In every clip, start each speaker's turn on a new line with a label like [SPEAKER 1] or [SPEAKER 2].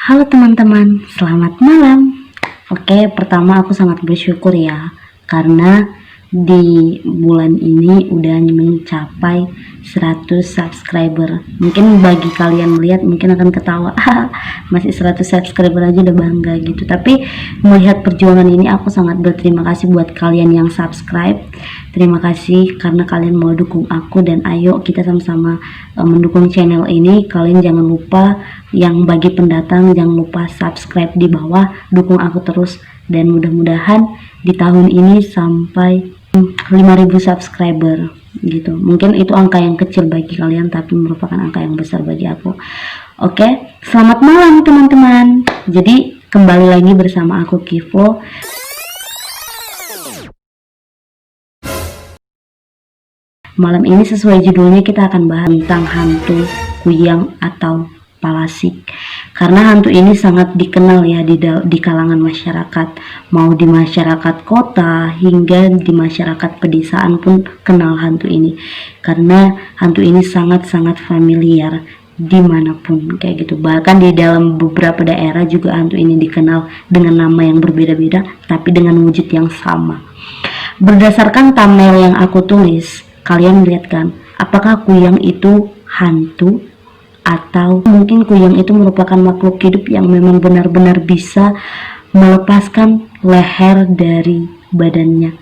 [SPEAKER 1] Halo teman-teman, selamat malam. Oke, pertama aku sangat bersyukur ya, karena di bulan ini udah mencapai 100 subscriber. Mungkin bagi kalian melihat mungkin akan ketawa, masih 100 subscriber aja udah bangga gitu. Tapi melihat perjuangan ini aku sangat berterima kasih buat kalian yang subscribe. Terima kasih karena kalian mau dukung aku, dan ayo kita sama-sama mendukung channel ini. Kalian jangan lupa, yang bagi pendatang jangan lupa subscribe di bawah, dukung aku terus, dan mudah-mudahan di tahun ini sampai 5.000 subscriber gitu. Mungkin itu angka yang kecil bagi kalian, tapi merupakan angka yang besar bagi aku. Oke, selamat malam teman-teman. Jadi kembali lagi bersama aku Kivo. Malam ini sesuai judulnya kita akan bahas tentang hantu kuyang atau palasik. Karena hantu ini sangat dikenal ya di kalangan masyarakat, mau di masyarakat kota hingga di masyarakat pedesaan pun kenal hantu ini. Karena hantu ini sangat-sangat familiar dimanapun kayak gitu. Bahkan di dalam beberapa daerah juga hantu ini dikenal dengan nama yang berbeda-beda tapi dengan wujud yang sama. Berdasarkan thumbnail yang aku tulis, kalian lihat kan, apakah kuyang itu hantu atau mungkin kuyang itu merupakan makhluk hidup yang memang benar-benar bisa melepaskan leher dari badannya?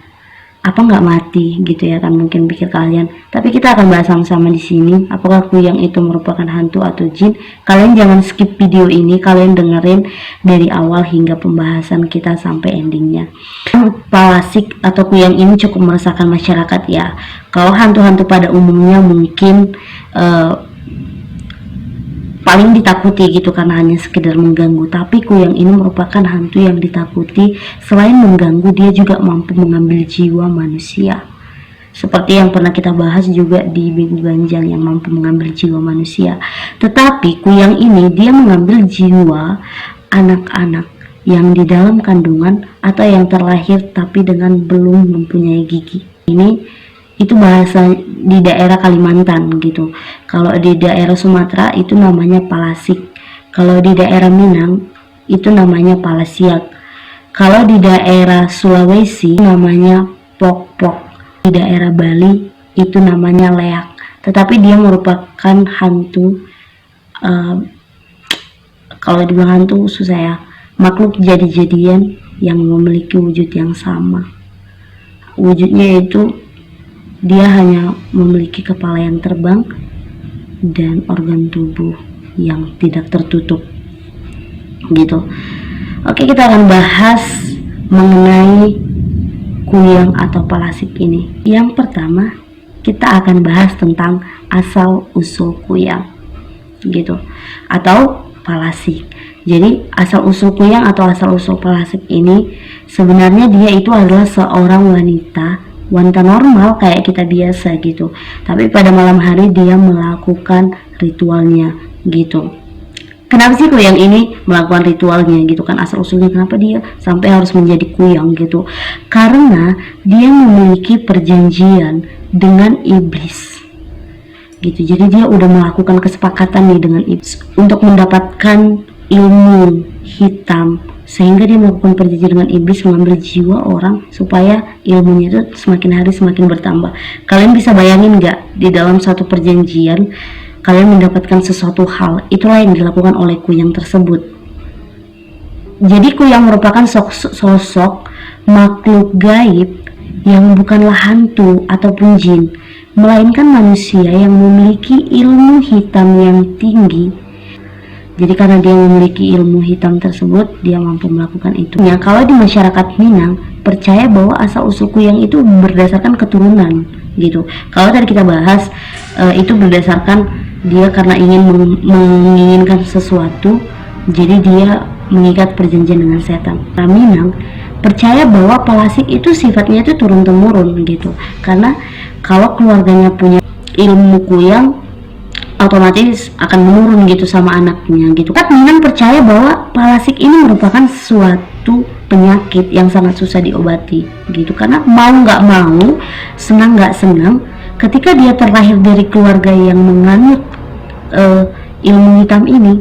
[SPEAKER 1] Apa nggak mati gitu ya kan, mungkin pikir kalian. Tapi kita akan bahas sama-sama di sini, apakah kuyang itu merupakan hantu atau jin. Kalian jangan skip video ini, kalian dengerin dari awal hingga pembahasan kita sampai endingnya. Palasik atau kuyang ini cukup meresahkan masyarakat ya. Kalau hantu-hantu pada umumnya mungkin paling ditakuti gitu karena hanya sekedar mengganggu, tapi kuyang ini merupakan hantu yang ditakuti. Selain mengganggu, dia juga mampu mengambil jiwa manusia, seperti yang pernah kita bahas juga di Minggu Ganjal yang mampu mengambil jiwa manusia. Tetapi kuyang ini dia mengambil jiwa anak-anak yang di dalam kandungan atau yang terlahir tapi dengan belum mempunyai gigi. Ini itu bahasa di daerah Kalimantan gitu. Kalau di daerah Sumatera itu namanya palasik. Kalau di daerah Minang itu namanya palasiak. Kalau di daerah Sulawesi namanya pok-pok. Di daerah Bali itu namanya leak. Tetapi dia merupakan hantu, kalau dibilang hantu susah ya, makhluk jadi-jadian yang memiliki wujud yang sama. Wujudnya itu dia hanya memiliki kepala yang terbang dan organ tubuh yang tidak tertutup gitu. Oke, kita akan bahas mengenai kuyang atau palasik ini. Yang pertama, kita akan bahas tentang asal usul kuyang gitu atau palasik. Jadi asal usul kuyang atau asal usul palasik ini sebenarnya dia itu adalah seorang wanita normal kayak kita biasa gitu, tapi pada malam hari dia melakukan ritualnya gitu. Kenapa sih kuyang ini melakukan ritualnya gitu kan, asal usulnya kenapa dia sampai harus menjadi kuyang gitu? Karena dia memiliki perjanjian dengan iblis gitu. Jadi dia udah melakukan kesepakatan nih dengan iblis untuk mendapatkan ilmu hitam, sehingga dia melakukan perjanjian dengan iblis mengambil jiwa orang supaya ilmunya itu semakin hari semakin bertambah. Kalian bisa bayangin nggak, di dalam satu perjanjian kalian mendapatkan sesuatu hal, itulah yang dilakukan oleh kuyang tersebut. Jadi kuyang merupakan sosok makhluk gaib yang bukanlah hantu ataupun jin, melainkan manusia yang memiliki ilmu hitam yang tinggi. Jadi karena dia memiliki ilmu hitam tersebut, dia mampu melakukan itu. Ya, kalau di masyarakat Minang percaya bahwa asal usul kuyang itu berdasarkan keturunan gitu. Kalau tadi kita bahas itu berdasarkan dia karena ingin menginginkan sesuatu, jadi dia mengikat perjanjian dengan setan. Nah, Minang percaya bahwa palasik itu sifatnya itu turun temurun gitu. Karena kalau keluarganya punya ilmu kuyang, otomatis akan menurun gitu sama anaknya gitu. Minang percaya bahwa palasik ini merupakan suatu penyakit yang sangat susah diobati gitu, karena mau nggak mau, senang nggak senang, ketika dia terlahir dari keluarga yang menganut ilmu hitam ini,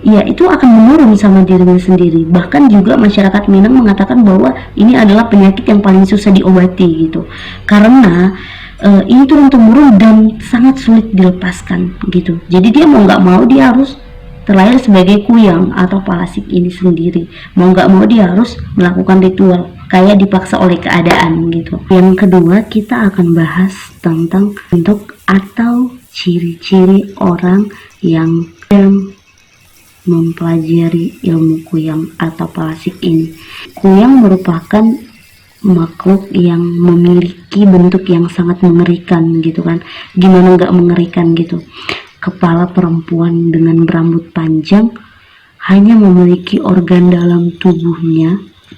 [SPEAKER 1] ya itu akan menurun sama dirinya sendiri. Bahkan juga masyarakat Minang mengatakan bahwa ini adalah penyakit yang paling susah diobati gitu, karena ini turun temurun dan sangat sulit dilepaskan gitu. Jadi dia mau nggak mau dia harus terlahir sebagai kuyang atau palasik ini sendiri. Mau nggak mau dia harus melakukan ritual, kayak dipaksa oleh keadaan gitu. Yang kedua, kita akan bahas tentang bentuk atau ciri-ciri orang yang mempelajari ilmu kuyang atau palasik ini. Kuyang merupakan makhluk yang memiliki bentuk yang sangat mengerikan gitu kan. Gimana nggak mengerikan gitu, kepala perempuan dengan berambut panjang, hanya memiliki organ dalam tubuhnya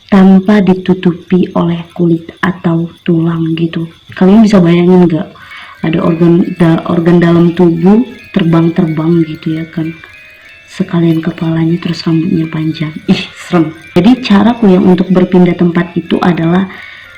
[SPEAKER 1] tanpa ditutupi oleh kulit atau tulang gitu. Kalian bisa bayangin nggak, ada organ dalam tubuh terbang-terbang gitu ya kan, sekalian kepalanya terus rambutnya panjang. Ih, serem. Jadi cara kuyang untuk berpindah tempat itu adalah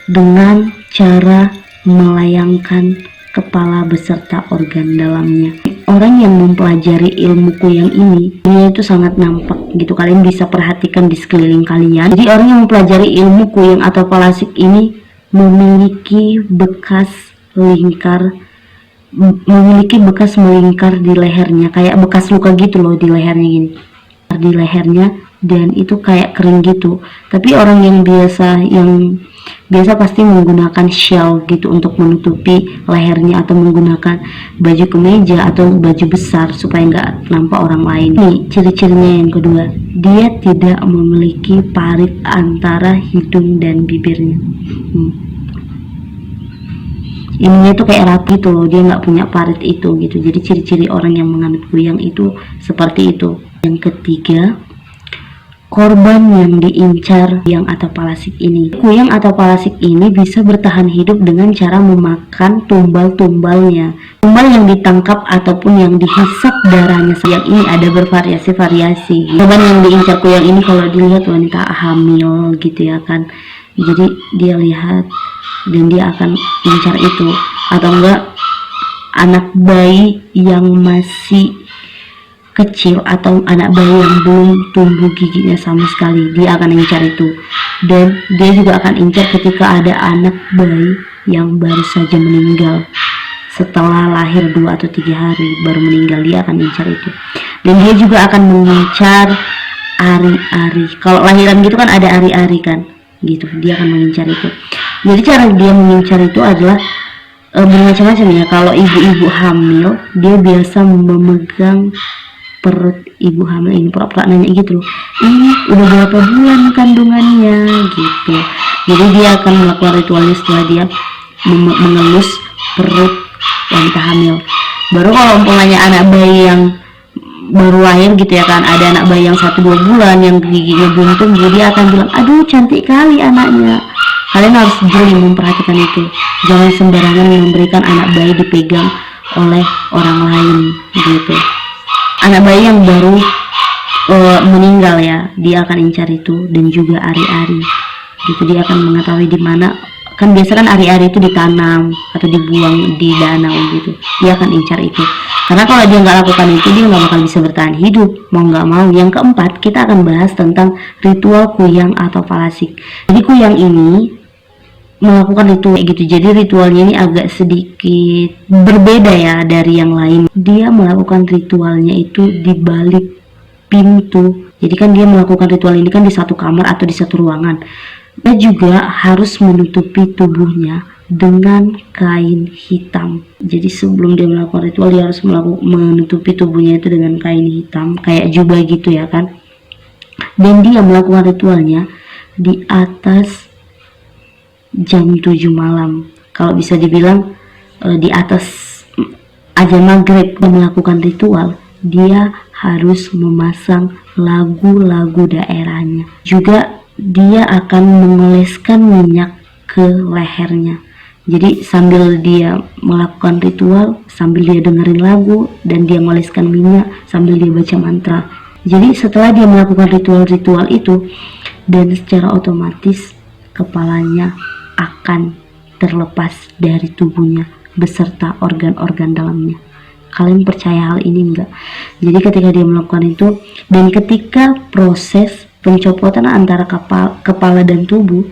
[SPEAKER 1] dengan cara melayangkan kepala beserta organ dalamnya. Orang yang mempelajari ilmu kuyang ini, dia itu sangat nampak gitu. Kalian bisa perhatikan di sekeliling kalian. Jadi orang yang mempelajari ilmu kuyang atau palasik ini memiliki bekas melingkar di lehernya, kayak bekas luka gitu loh di lehernya gini, di lehernya, dan itu kayak kering gitu. Tapi orang yang biasa pasti menggunakan shawl gitu untuk menutupi lehernya, atau menggunakan baju kemeja atau baju besar supaya nggak nampak orang lain. Nih ciri-cirinya yang kedua, dia tidak memiliki parit antara hidung dan bibirnya. Ininya tuh kayak rapi tuh loh, dia nggak punya parit itu gitu. Jadi ciri-ciri orang yang menganut kuyang itu seperti itu. Yang ketiga, korban yang diincar kuyang atau palasik ini. Kuyang atau palasik ini bisa bertahan hidup dengan cara memakan tumbal-tumbalnya. Tumbal yang ditangkap ataupun yang dihisap darahnya. Yang ini ada bervariasi-variasi. Korban yang diincar kuyang ini kalau dilihat wanita hamil gitu ya kan. Jadi dia lihat dan dia akan incar itu, atau enggak anak bayi yang masih kecil atau anak bayi yang belum tumbuh giginya sama sekali, dia akan incar itu. Dan dia juga akan incar ketika ada anak bayi yang baru saja meninggal, setelah lahir 2 atau 3 hari baru meninggal, dia akan incar itu. Dan dia juga akan mengincar ari-ari. Kalau lahiran gitu kan ada ari-ari kan gitu, dia akan mengincar itu. Jadi cara dia mengincar itu adalah bermacam-macam ya. Kalau ibu-ibu hamil, dia biasa memegang perut ibu hamil ini, pura-pura nanya gitu loh, ini udah berapa bulan kandungannya gitu. Jadi dia akan melakukan ritualnya setelah dia mengelus perut wanita hamil. Baru kalau umpamanya anak bayi yang baru lahir gitu ya kan, ada anak bayi yang 1-2 bulan yang giginya belum tumbuh, dia akan bilang, aduh cantik kali anaknya. Kalian harus jeli memperhatikan itu. Jangan sembarangan memberikan anak bayi dipegang oleh orang lain gitu. Anak bayi yang baru meninggal ya, dia akan incar itu. Dan juga ari-ari gitu, dia akan mengetahui di mana. Kan biasa kan ari-ari itu ditanam atau dibuang di danau gitu, dia akan incar itu. Karena kalau dia nggak lakukan itu, dia nggak bakal bisa bertahan hidup mau nggak mau. Yang keempat, kita akan bahas tentang ritual kuyang atau palasik. Jadi kuyang ini melakukan ritual gitu. Jadi ritualnya ini agak sedikit berbeda ya dari yang lain. Dia melakukan ritualnya itu di balik pintu. Jadi kan dia melakukan ritual ini kan di satu kamar atau di satu ruangan. Dia juga harus menutupi tubuhnya dengan kain hitam. Jadi sebelum dia melakukan ritual, dia harus menutupi tubuhnya itu dengan kain hitam, kayak jubah gitu ya kan. Dan dia melakukan ritualnya di atas jam 7 malam. Kalau bisa dibilang di atas azan maghrib. Dia melakukan ritual, dia harus memasang lagu-lagu daerahnya. Juga dia akan mengoleskan minyak ke lehernya. Jadi sambil dia melakukan ritual, sambil dia dengerin lagu, dan dia mengoleskan minyak sambil dia baca mantra. Jadi setelah dia melakukan ritual-ritual itu, dan secara otomatis kepalanya akan terlepas dari tubuhnya beserta organ-organ dalamnya. Kalian percaya hal ini enggak? Jadi ketika dia melakukan itu, dan ketika proses pencopotan antara kepala dan tubuh,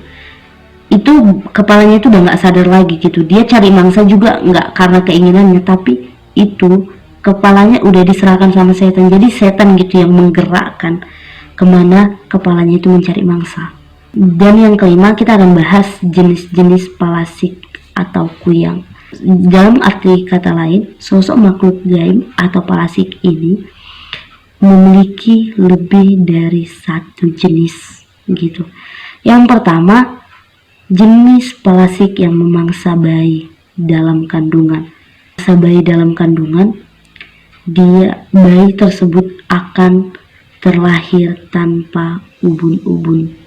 [SPEAKER 1] itu kepalanya itu udah nggak sadar lagi gitu. Dia cari mangsa juga nggak karena keinginannya, tapi itu kepalanya udah diserahkan sama setan. Jadi setan gitu yang menggerakkan kemana kepalanya itu mencari mangsa. Dan yang kelima, kita akan bahas jenis-jenis palasik atau kuyang. Dalam arti kata lain, sosok makhluk gaib atau palasik ini memiliki lebih dari satu jenis gitu. Yang pertama, jenis palasik yang memangsa bayi dalam kandungan. Mangsa bayi dalam kandungan, bayi tersebut akan terlahir tanpa ubun-ubun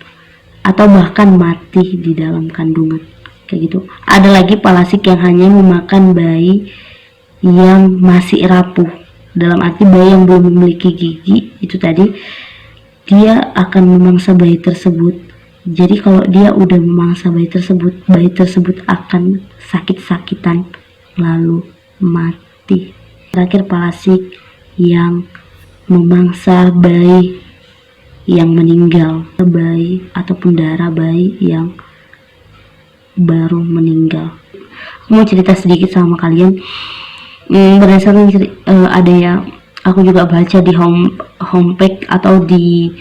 [SPEAKER 1] atau bahkan mati di dalam kandungan, kayak gitu. Ada lagi palasik yang hanya memakan bayi yang masih rapuh, dalam arti bayi yang belum memiliki gigi. Itu tadi, dia akan memangsa bayi tersebut. Jadi kalau dia udah memangsa bayi tersebut akan sakit-sakitan lalu mati. Terakhir, palasik yang memangsa bayi yang meninggal, bayi ataupun darah bayi yang baru meninggal. Mau cerita sedikit sama kalian. Berdasarkan ada ya, aku juga baca di homepage atau di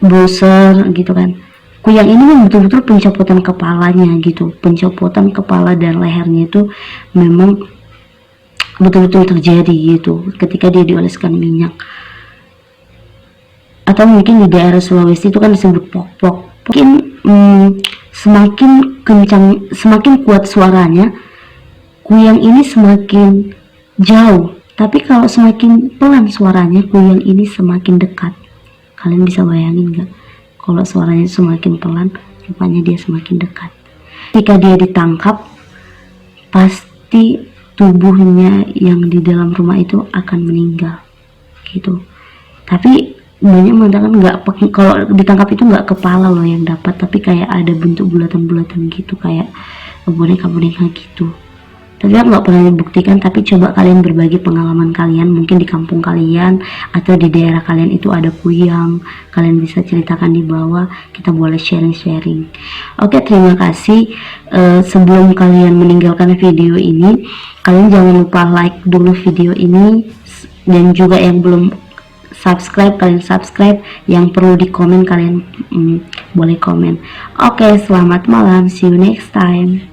[SPEAKER 1] browser gitu kan. Kuyang ini memang betul-betul pencopotan kepalanya gitu. Pencopotan kepala dan lehernya itu memang betul-betul terjadi gitu ketika dia dioleskan minyak. Atau mungkin di daerah Sulawesi itu kan disebut pok-pok. Mungkin semakin kencang, semakin kuat suaranya, kuyang ini semakin jauh. Tapi kalau semakin pelan suaranya, kuyang ini semakin dekat. Kalian bisa bayangin gak? Kalau suaranya semakin pelan, rupanya dia semakin dekat. Ketika dia ditangkap, pasti tubuhnya yang di dalam rumah itu akan meninggal gitu. Tapi banyak mengatakan kalau ditangkap itu nggak kepala loh yang dapat, tapi kayak ada bentuk bulatan-bulatan gitu, kayak boneka-boneka gitu. Tapi aku nggak pernah dibuktikan, tapi coba kalian berbagi pengalaman kalian, mungkin di kampung kalian atau di daerah kalian itu ada kuyang, kalian bisa ceritakan di bawah, kita boleh sharing-sharing. Oke, terima kasih. Sebelum kalian meninggalkan video ini, kalian jangan lupa like dulu video ini, dan juga yang belum subscribe, kalian subscribe. Yang perlu di komen, kalian boleh komen. Oke, selamat malam, see you next time.